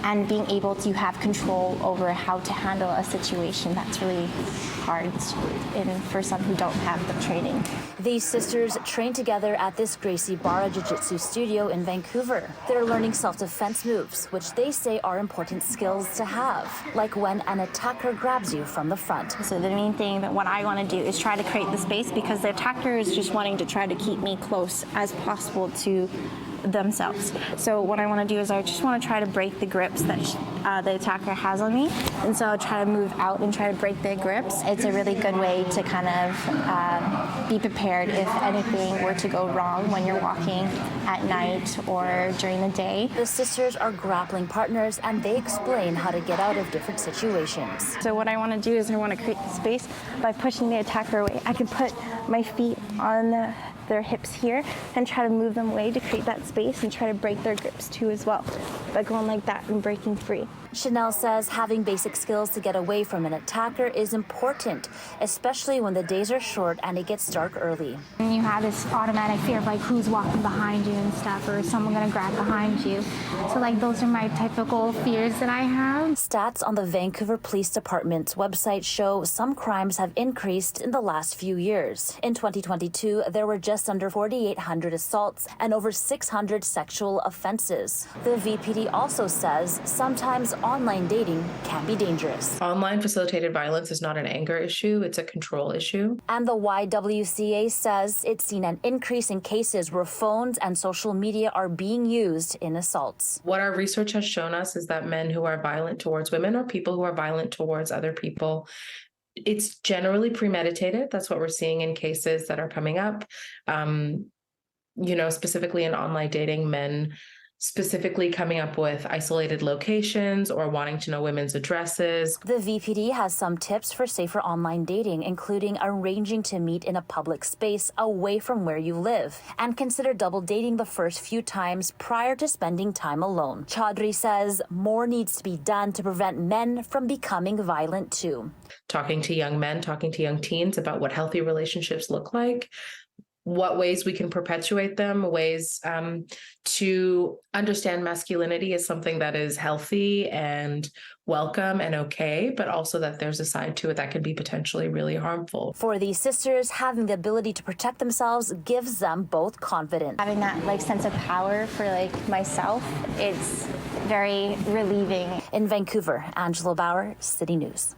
and being able to have control over how to handle a situation that's really hard for some who don't have the training. These sisters train together at this Gracie Barra Jiu-Jitsu studio in Vancouver. They're learning self-defense moves, which they say are important skills to have, like when an attacker grabs you from the front. So the main thing that what I want to do is try to create the space, because the attacker is just wanting to try to keep me close as possible to themselves. So what I want to do is I just want to try to break the grips that the attacker has on me, and so I'll try to move out and try to break their grips. It's a really good way to kind of be prepared if anything were to go wrong when you're walking at night or during the day. The sisters are grappling partners, and they explain how to get out of different situations. So what I want to do is I want to create the space by pushing the attacker away. I can put my feet on their hips here and try to move them away to create that space and try to break their grips too as well, by going like that and breaking free. Chanel says having basic skills to get away from an attacker is important, especially when the days are short and it gets dark early. And you have this automatic fear of like who's walking behind you and stuff, or is someone gonna grab behind you. So like those are my typical fears that I have. Stats on the Vancouver Police Department's website show some crimes have increased in the last few years. In 2022, there were just under 4,800 assaults and over 600 sexual offenses. The VPD also says sometimes online dating can be dangerous. Online facilitated violence is not an anger issue, it's a control issue. And the YWCA says it's seen an increase in cases where phones and social media are being used in assaults. What our research has shown us is that men who are violent towards women or people who are violent towards other people, it's generally premeditated. That's what we're seeing in cases that are coming up. Specifically in online dating, men specifically coming up with isolated locations or wanting to know women's addresses. The VPD has some tips for safer online dating, including arranging to meet in a public space away from where you live, and consider double dating the first few times prior to spending time alone. Chaudhry says more needs to be done to prevent men from becoming violent too. Talking to young men, talking to young teens about what healthy relationships look like, what ways we can perpetuate them, ways to understand masculinity as something that is healthy and welcome and okay, but also that there's a side to it that can be potentially really harmful. For these sisters, having the ability to protect themselves gives them both confidence. Having that sense of power for myself, it's very relieving. In Vancouver, Angela Bauer, City News.